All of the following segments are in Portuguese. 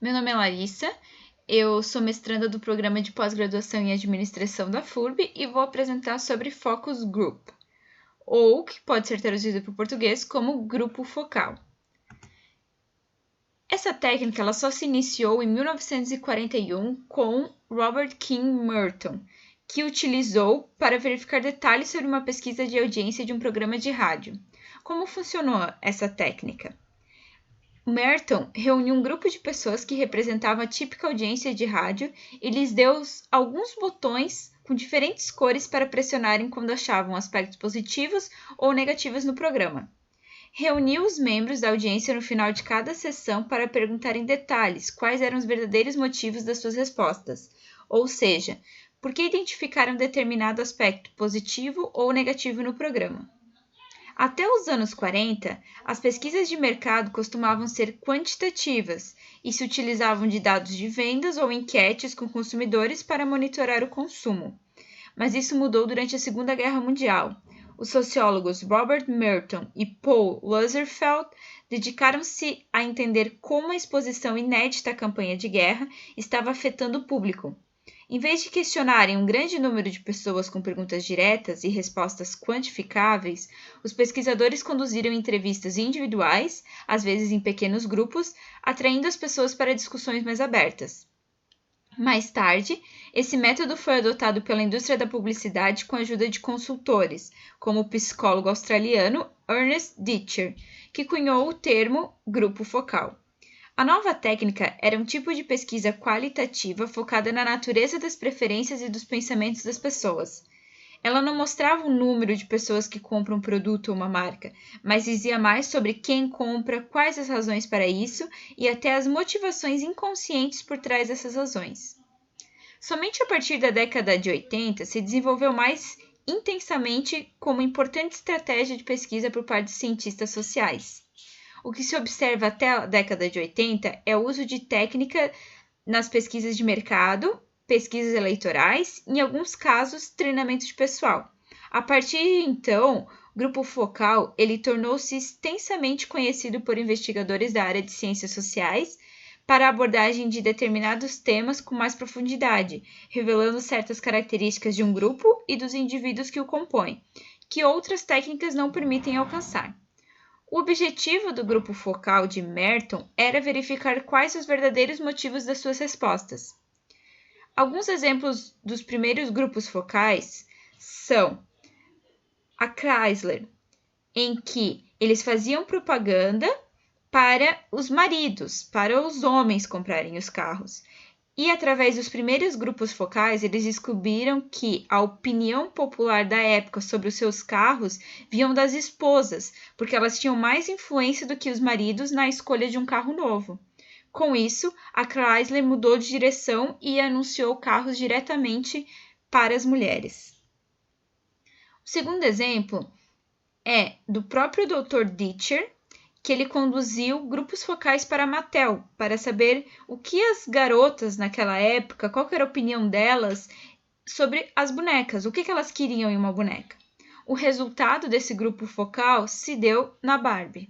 Meu nome é Larissa, eu sou mestranda do programa de pós-graduação em administração da FURB e vou apresentar sobre Focus Group, ou que pode ser traduzido para o português como grupo focal. Essa técnica ela só se iniciou em 1941 com Robert King Merton, que utilizou para verificar detalhes sobre uma pesquisa de audiência de um programa de rádio. Como funcionou essa técnica? Merton reuniu um grupo de pessoas que representavam a típica audiência de rádio e lhes deu alguns botões com diferentes cores para pressionarem quando achavam aspectos positivos ou negativos no programa. Reuniu os membros da audiência no final de cada sessão para perguntar em detalhes quais eram os verdadeiros motivos das suas respostas, ou seja, por que identificaram determinado aspecto positivo ou negativo no programa. Até os anos 40, as pesquisas de mercado costumavam ser quantitativas e se utilizavam de dados de vendas ou enquetes com consumidores para monitorar o consumo. Mas isso mudou durante a Segunda Guerra Mundial. Os sociólogos Robert Merton e Paul Lazarsfeld dedicaram-se a entender como a exposição inédita à campanha de guerra estava afetando o público. Em vez de questionarem um grande número de pessoas com perguntas diretas e respostas quantificáveis, os pesquisadores conduziram entrevistas individuais, às vezes em pequenos grupos, atraindo as pessoas para discussões mais abertas. Mais tarde, esse método foi adotado pela indústria da publicidade com a ajuda de consultores, como o psicólogo australiano Ernest Ditcher, que cunhou o termo grupo focal. A nova técnica era um tipo de pesquisa qualitativa focada na natureza das preferências e dos pensamentos das pessoas. Ela não mostrava o número de pessoas que compram um produto ou uma marca, mas dizia mais sobre quem compra, quais as razões para isso e até as motivações inconscientes por trás dessas razões. Somente a partir da década de 80 se desenvolveu mais intensamente como importante estratégia de pesquisa por parte de cientistas sociais. O que se observa até a década de 80 é o uso de técnica nas pesquisas de mercado, pesquisas eleitorais e, em alguns casos, treinamento de pessoal. A partir de então, o grupo focal ele tornou-se extensamente conhecido por investigadores da área de ciências sociais para a abordagem de determinados temas com mais profundidade, revelando certas características de um grupo e dos indivíduos que o compõem, que outras técnicas não permitem alcançar. O objetivo do grupo focal de Merton era verificar quais os verdadeiros motivos das suas respostas. Alguns exemplos dos primeiros grupos focais são a Chrysler, em que eles faziam propaganda para os maridos, para os homens comprarem os carros. E através dos primeiros grupos focais, eles descobriram que a opinião popular da época sobre os seus carros vinham das esposas, porque elas tinham mais influência do que os maridos na escolha de um carro novo. Com isso, a Chrysler mudou de direção e anunciou carros diretamente para as mulheres. O segundo exemplo é do próprio Dr. Ditcher, que ele conduziu grupos focais para a Mattel, para saber o que as garotas naquela época, qual era a opinião delas sobre as bonecas, o que elas queriam em uma boneca. O resultado desse grupo focal se deu na Barbie.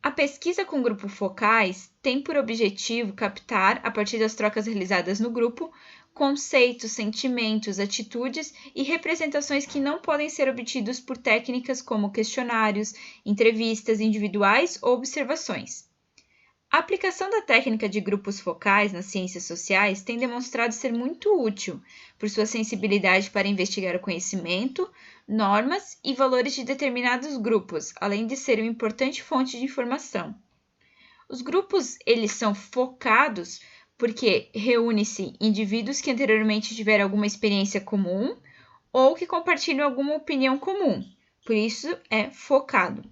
A pesquisa com grupos focais tem por objetivo captar, a partir das trocas realizadas no grupo, conceitos, sentimentos, atitudes e representações que não podem ser obtidos por técnicas como questionários, entrevistas individuais ou observações. A aplicação da técnica de grupos focais nas ciências sociais tem demonstrado ser muito útil por sua sensibilidade para investigar o conhecimento, normas e valores de determinados grupos, além de ser uma importante fonte de informação. Os grupos eles são focados porque reúne-se indivíduos que anteriormente tiveram alguma experiência comum ou que compartilham alguma opinião comum, por isso é focado.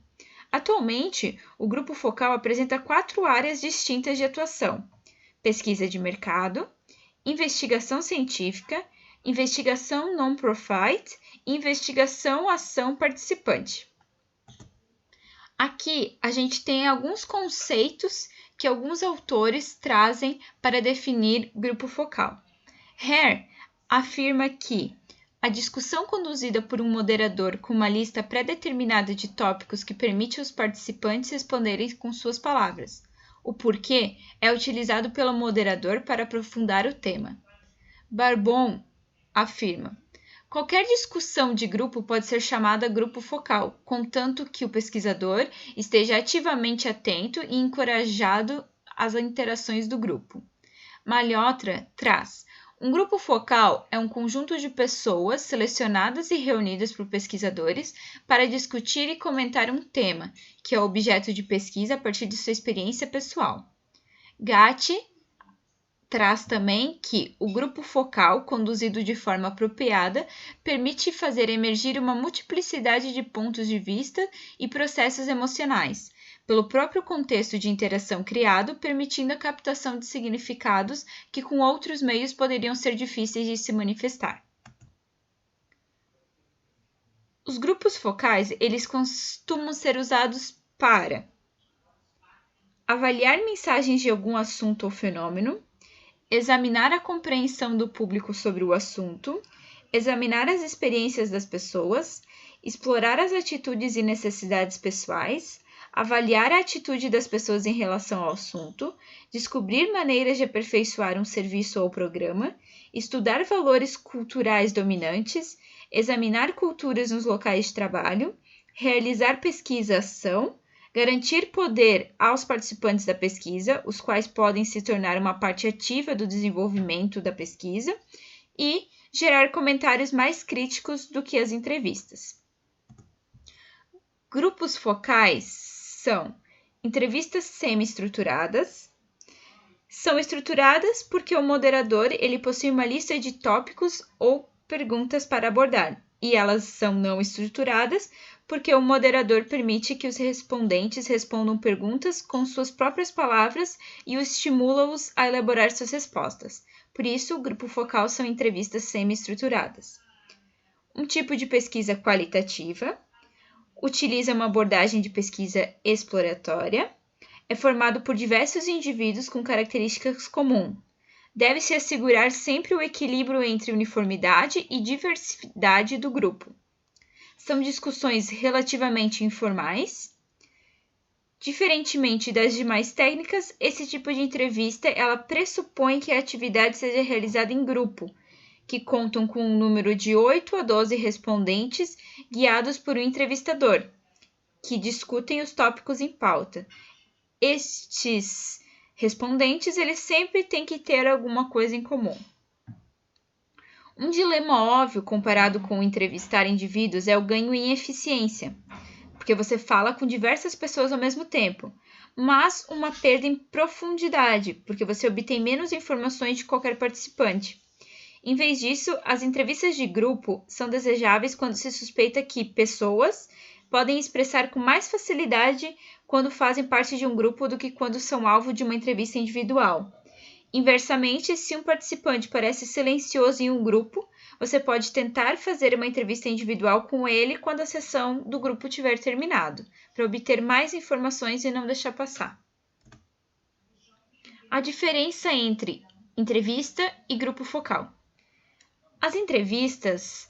Atualmente, o grupo focal apresenta 4 áreas distintas de atuação: pesquisa de mercado, investigação científica, investigação non-profit e investigação-ação participante. Aqui a gente tem alguns conceitos que alguns autores trazem para definir grupo focal. Hare afirma que a discussão conduzida por um moderador com uma lista pré-determinada de tópicos que permite aos participantes responderem com suas palavras. O porquê é utilizado pelo moderador para aprofundar o tema. Barbon afirma: qualquer discussão de grupo pode ser chamada grupo focal, contanto que o pesquisador esteja ativamente atento e encorajado às interações do grupo. Malhotra traz: um grupo focal é um conjunto de pessoas selecionadas e reunidas por pesquisadores para discutir e comentar um tema, que é objeto de pesquisa a partir de sua experiência pessoal. Gatti traz também que o grupo focal, conduzido de forma apropriada, permite fazer emergir uma multiplicidade de pontos de vista e processos emocionais, pelo próprio contexto de interação criado, permitindo a captação de significados que com outros meios poderiam ser difíceis de se manifestar. Os grupos focais, eles costumam ser usados para avaliar mensagens de algum assunto ou fenômeno, examinar a compreensão do público sobre o assunto, examinar as experiências das pessoas, explorar as atitudes e necessidades pessoais, avaliar a atitude das pessoas em relação ao assunto, descobrir maneiras de aperfeiçoar um serviço ou programa, estudar valores culturais dominantes, examinar culturas nos locais de trabalho, realizar pesquisa-ação, garantir poder aos participantes da pesquisa, os quais podem se tornar uma parte ativa do desenvolvimento da pesquisa, e gerar comentários mais críticos do que as entrevistas. Grupos focais são entrevistas semi-estruturadas. São estruturadas porque o moderador ele possui uma lista de tópicos ou perguntas para abordar, e elas são não estruturadas porque o moderador permite que os respondentes respondam perguntas com suas próprias palavras e o estimula-os a elaborar suas respostas. Por isso, o grupo focal são entrevistas semi-estruturadas. Um tipo de pesquisa qualitativa utiliza uma abordagem de pesquisa exploratória, é formado por diversos indivíduos com características comuns. Deve-se assegurar sempre o equilíbrio entre uniformidade e diversidade do grupo. São discussões relativamente informais. Diferentemente das demais técnicas, esse tipo de entrevista ela pressupõe que a atividade seja realizada em grupo, que contam com um número de 8 a 12 respondentes guiados por um entrevistador, que discutem os tópicos em pauta. Estes respondentes eles sempre têm que ter alguma coisa em comum. Um dilema óbvio comparado com entrevistar indivíduos é o ganho em eficiência, porque você fala com diversas pessoas ao mesmo tempo, mas uma perda em profundidade, porque você obtém menos informações de qualquer participante. Em vez disso, as entrevistas de grupo são desejáveis quando se suspeita que pessoas podem expressar com mais facilidade quando fazem parte de um grupo do que quando são alvo de uma entrevista individual. Inversamente, se um participante parece silencioso em um grupo, você pode tentar fazer uma entrevista individual com ele quando a sessão do grupo tiver terminado, para obter mais informações e não deixar passar. A diferença entre entrevista e grupo focal. As entrevistas,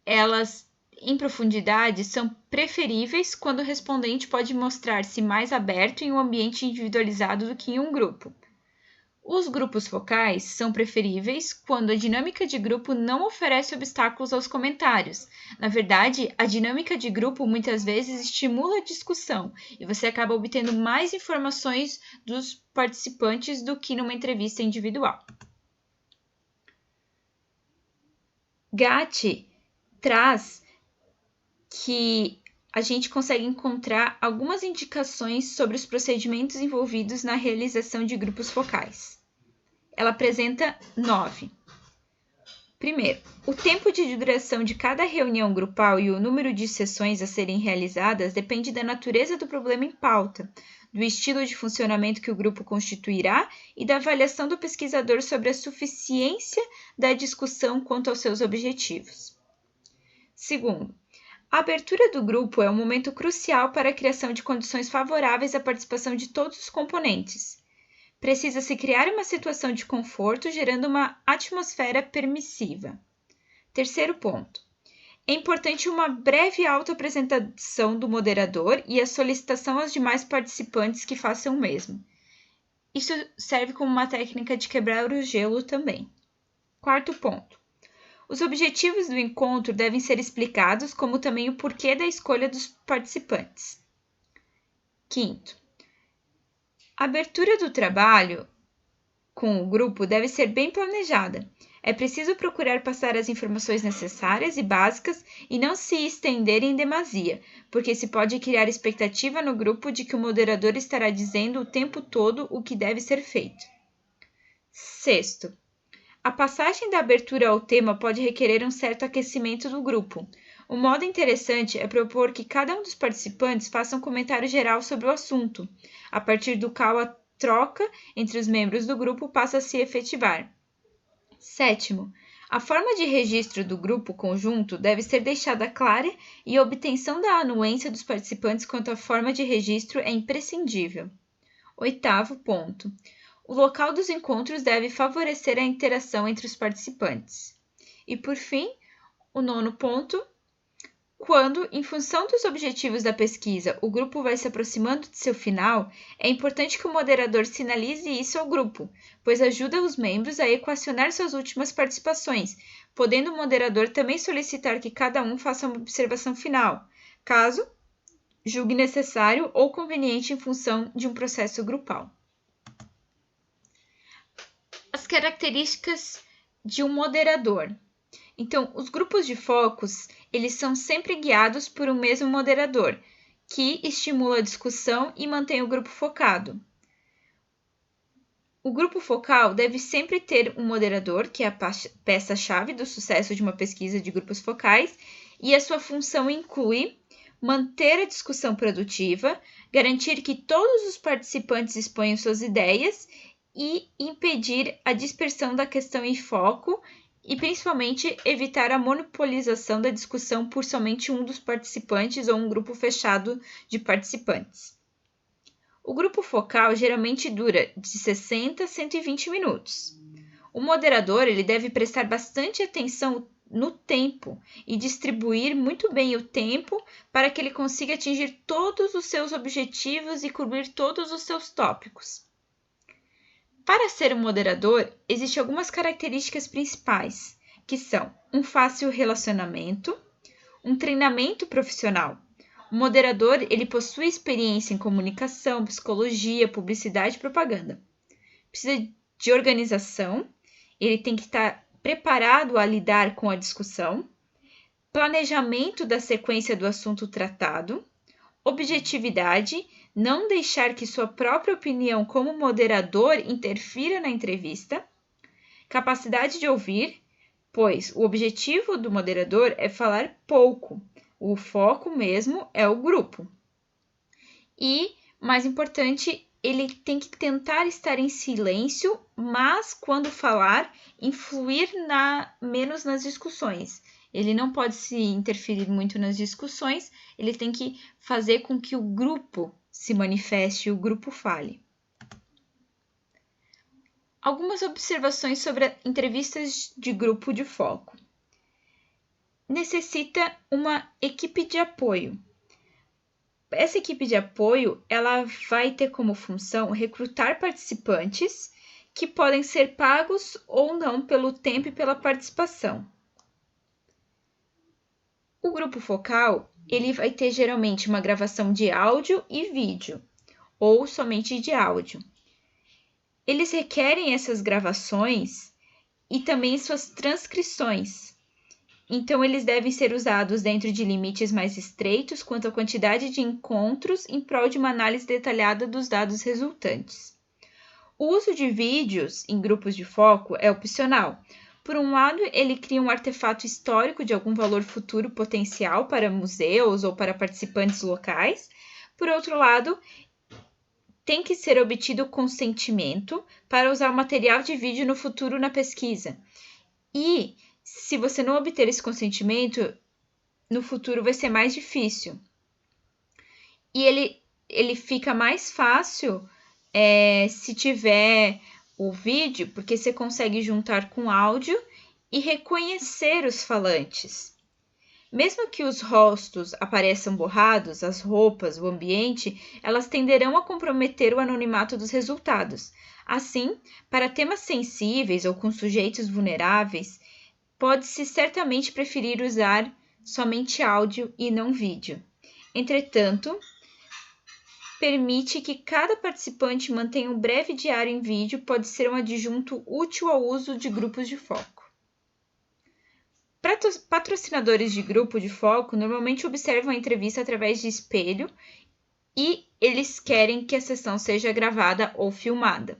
elas em profundidade, são preferíveis quando o respondente pode mostrar-se mais aberto em um ambiente individualizado do que em um grupo. Os grupos focais são preferíveis quando a dinâmica de grupo não oferece obstáculos aos comentários. Na verdade, a dinâmica de grupo muitas vezes estimula a discussão e você acaba obtendo mais informações dos participantes do que numa entrevista individual. Gatti traz que a gente consegue encontrar algumas indicações sobre os procedimentos envolvidos na realização de grupos focais. Ela apresenta 9. Primeiro, o tempo de duração de cada reunião grupal e o número de sessões a serem realizadas depende da natureza do problema em pauta, do estilo de funcionamento que o grupo constituirá e da avaliação do pesquisador sobre a suficiência da discussão quanto aos seus objetivos. Segundo, a abertura do grupo é um momento crucial para a criação de condições favoráveis à participação de todos os componentes. Precisa-se criar uma situação de conforto, gerando uma atmosfera permissiva. Terceiro ponto. É importante uma breve autoapresentação do moderador e a solicitação aos demais participantes que façam o mesmo. Isso serve como uma técnica de quebrar o gelo também. Quarto ponto. Os objetivos do encontro devem ser explicados, como também o porquê da escolha dos participantes. Quinto. A abertura do trabalho com o grupo deve ser bem planejada. É preciso procurar passar as informações necessárias e básicas e não se estender em demasia, porque se pode criar expectativa no grupo de que o moderador estará dizendo o tempo todo o que deve ser feito. Sexto. A passagem da abertura ao tema pode requerer um certo aquecimento do grupo. Um modo interessante é propor que cada um dos participantes faça um comentário geral sobre o assunto, a partir do qual a troca entre os membros do grupo passa a se efetivar. Sétimo, a forma de registro do grupo conjunto deve ser deixada clara e a obtenção da anuência dos participantes quanto à forma de registro é imprescindível. Oitavo ponto. O local dos encontros deve favorecer a interação entre os participantes. E, por fim, o nono ponto. Quando, em função dos objetivos da pesquisa, o grupo vai se aproximando de seu final, é importante que o moderador sinalize isso ao grupo, pois ajuda os membros a equacionar suas últimas participações, podendo o moderador também solicitar que cada um faça uma observação final, caso julgue necessário ou conveniente em função de um processo grupal. As características de um moderador. Então, os grupos de focos, eles são sempre guiados por um mesmo moderador, que estimula a discussão e mantém o grupo focado. O grupo focal deve sempre ter um moderador, que é a peça-chave do sucesso de uma pesquisa de grupos focais, e a sua função inclui manter a discussão produtiva, garantir que todos os participantes exponham suas ideias e impedir a dispersão da questão em foco e, principalmente, evitar a monopolização da discussão por somente um dos participantes ou um grupo fechado de participantes. O grupo focal geralmente dura de 60 a 120 minutos. O moderador ele deve prestar bastante atenção no tempo e distribuir muito bem o tempo para que ele consiga atingir todos os seus objetivos e cobrir todos os seus tópicos. Para ser um moderador, existem algumas características principais, que são um fácil relacionamento, um treinamento profissional. O moderador ele possui experiência em comunicação, psicologia, publicidade e propaganda. Precisa de organização, ele tem que estar preparado a lidar com a discussão, planejamento da sequência do assunto tratado, objetividade, não deixar que sua própria opinião como moderador interfira na entrevista, capacidade de ouvir, pois o objetivo do moderador é falar pouco, o foco mesmo é o grupo. E, mais importante, ele tem que tentar estar em silêncio, mas quando falar, influir menos nas discussões. Ele não pode se interferir muito nas discussões, ele tem que fazer com que o grupo se manifeste e o grupo fale. Algumas observações sobre entrevistas de grupo de foco. Necessita uma equipe de apoio. Essa equipe de apoio ela vai ter como função recrutar participantes que podem ser pagos ou não pelo tempo e pela participação. O grupo focal ele vai ter geralmente uma gravação de áudio e vídeo, ou somente de áudio. Eles requerem essas gravações e também suas transcrições. Então, eles devem ser usados dentro de limites mais estreitos quanto à quantidade de encontros em prol de uma análise detalhada dos dados resultantes. O uso de vídeos em grupos de foco é opcional. Por um lado, ele cria um artefato histórico de algum valor futuro potencial para museus ou para participantes locais. Por outro lado, tem que ser obtido consentimento para usar o material de vídeo no futuro na pesquisa. E, se você não obter esse consentimento, no futuro vai ser mais difícil. E ele fica mais fácil se tiver o vídeo, porque você consegue juntar com áudio e reconhecer os falantes. Mesmo que os rostos apareçam borrados, as roupas, o ambiente, elas tenderão a comprometer o anonimato dos resultados. Assim, para temas sensíveis ou com sujeitos vulneráveis, pode-se certamente preferir usar somente áudio e não vídeo. Entretanto, permite que cada participante mantenha um breve diário em vídeo, pode ser um adjunto útil ao uso de grupos de foco. Patrocinadores de grupo de foco normalmente observam a entrevista através de espelho e eles querem que a sessão seja gravada ou filmada.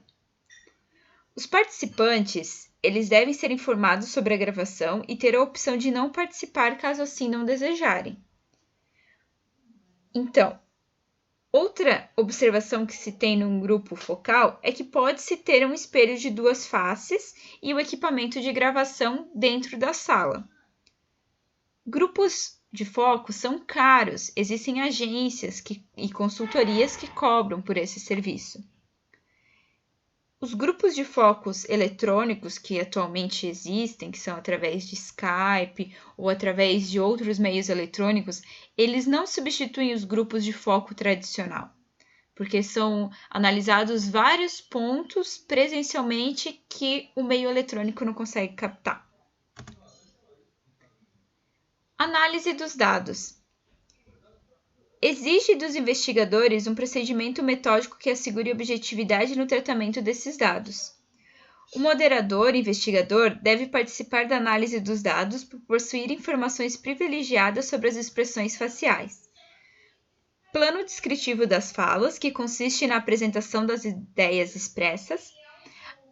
Os participantes, eles devem ser informados sobre a gravação e ter a opção de não participar caso assim não desejarem. Então, outra observação que se tem num grupo focal é que pode-se ter um espelho de duas faces e o equipamento de gravação dentro da sala. Grupos de foco são caros, existem agências e consultorias que cobram por esse serviço. Os grupos de focos eletrônicos que atualmente existem, que são através de Skype ou através de outros meios eletrônicos, eles não substituem os grupos de foco tradicional, porque são analisados vários pontos presencialmente que o meio eletrônico não consegue captar. Análise dos dados. Exige dos investigadores um procedimento metódico que assegure objetividade no tratamento desses dados. O moderador investigador deve participar da análise dos dados por possuir informações privilegiadas sobre as expressões faciais. Plano descritivo das falas, que consiste na apresentação das ideias expressas.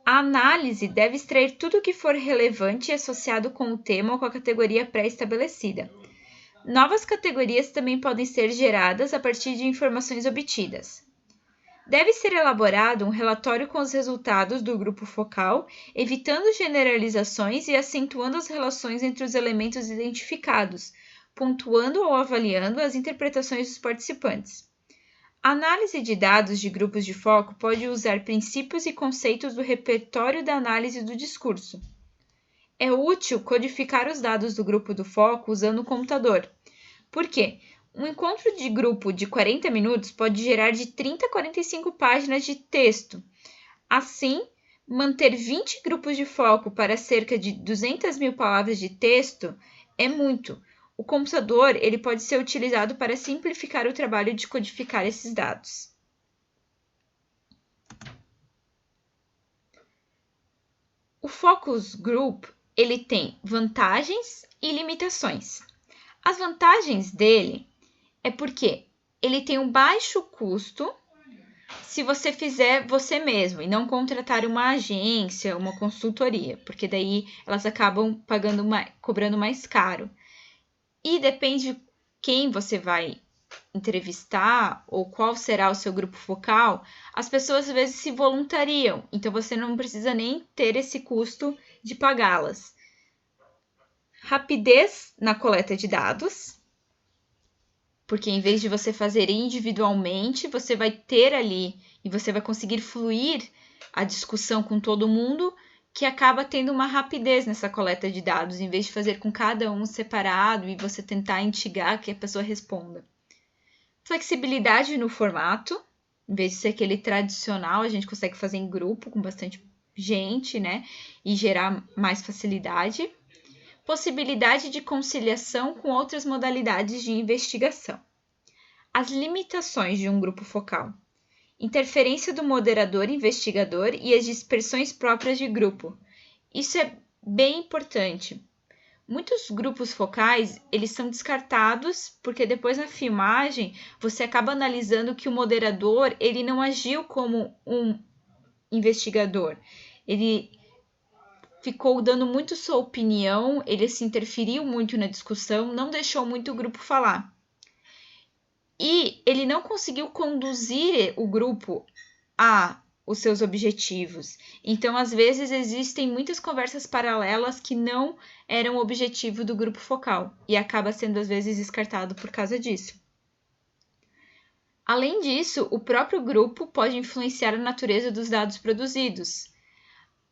A análise deve extrair tudo o que for relevante e associado com o tema ou com a categoria pré-estabelecida. Novas categorias também podem ser geradas a partir de informações obtidas. Deve ser elaborado um relatório com os resultados do grupo focal, evitando generalizações e acentuando as relações entre os elementos identificados, pontuando ou avaliando as interpretações dos participantes. A análise de dados de grupos de foco pode usar princípios e conceitos do repertório da análise do discurso. É útil codificar os dados do grupo do foco usando o computador. Por quê? Um encontro de grupo de 40 minutos pode gerar de 30 a 45 páginas de texto. Assim, manter 20 grupos de foco para cerca de 200.000 palavras de texto é muito. O computador ele pode ser utilizado para simplificar o trabalho de codificar esses dados. O Focus Group ele tem vantagens e limitações. As vantagens dele é porque ele tem um baixo custo se você fizer você mesmo e não contratar uma agência, uma consultoria, porque daí elas acabam cobrando mais caro. E depende de quem você vai entrevistar ou qual será o seu grupo focal, as pessoas às vezes se voluntariam, então você não precisa nem ter esse custo de pagá-las. Rapidez na coleta de dados, porque em vez de você fazer individualmente, você vai ter ali e você vai conseguir fluir a discussão com todo mundo, que acaba tendo uma rapidez nessa coleta de dados, em vez de fazer com cada um separado e você tentar instigar que a pessoa responda. Flexibilidade no formato, em vez de ser aquele tradicional, a gente consegue fazer em grupo com bastante gente, né? E gerar mais facilidade. Possibilidade de conciliação com outras modalidades de investigação. As limitações de um grupo focal. Interferência do moderador investigador e as dispersões próprias de grupo. Isso é bem importante. Muitos grupos focais, eles são descartados porque depois na filmagem você acaba analisando que o moderador, ele não agiu como um investigador. Ele ficou dando muito sua opinião, ele se interferiu muito na discussão, não deixou muito o grupo falar. E ele não conseguiu conduzir o grupo a os seus objetivos. Então, às vezes, existem muitas conversas paralelas que não eram o objetivo do grupo focal e acaba sendo, às vezes, descartado por causa disso. Além disso, o próprio grupo pode influenciar a natureza dos dados produzidos.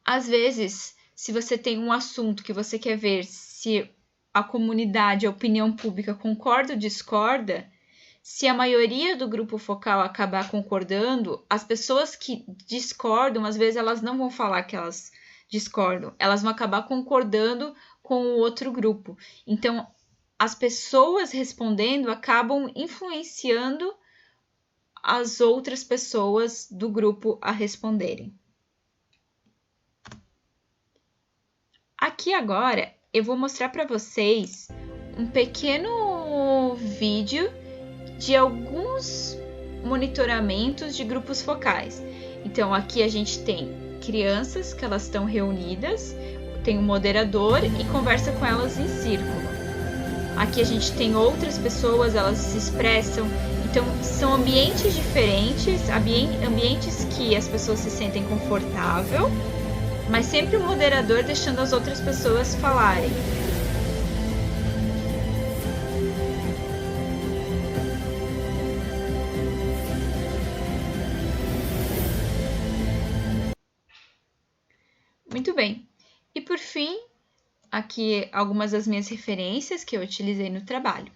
Às vezes, se você tem um assunto que você quer ver se a comunidade, a opinião pública concorda ou discorda, se a maioria do grupo focal acabar concordando, as pessoas que discordam, às vezes elas não vão falar que elas discordam, elas vão acabar concordando com o outro grupo. Então, as pessoas respondendo acabam influenciando as outras pessoas do grupo a responderem. Aqui agora eu vou mostrar para vocês um pequeno vídeo de alguns monitoramentos de grupos focais. Então, aqui a gente tem crianças que elas estão reunidas, tem um moderador e conversa com elas em círculo. Aqui a gente tem outras pessoas, elas se expressam. Então, são ambientes diferentes, ambientes que as pessoas se sentem confortável, mas sempre o moderador deixando as outras pessoas falarem. Muito bem. E por fim, aqui algumas das minhas referências que eu utilizei no trabalho.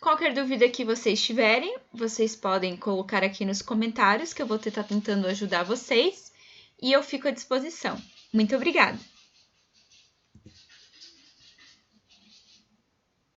Qualquer dúvida que vocês tiverem, vocês podem colocar aqui nos comentários que eu vou estar tentando ajudar vocês e eu fico à disposição. Muito obrigada!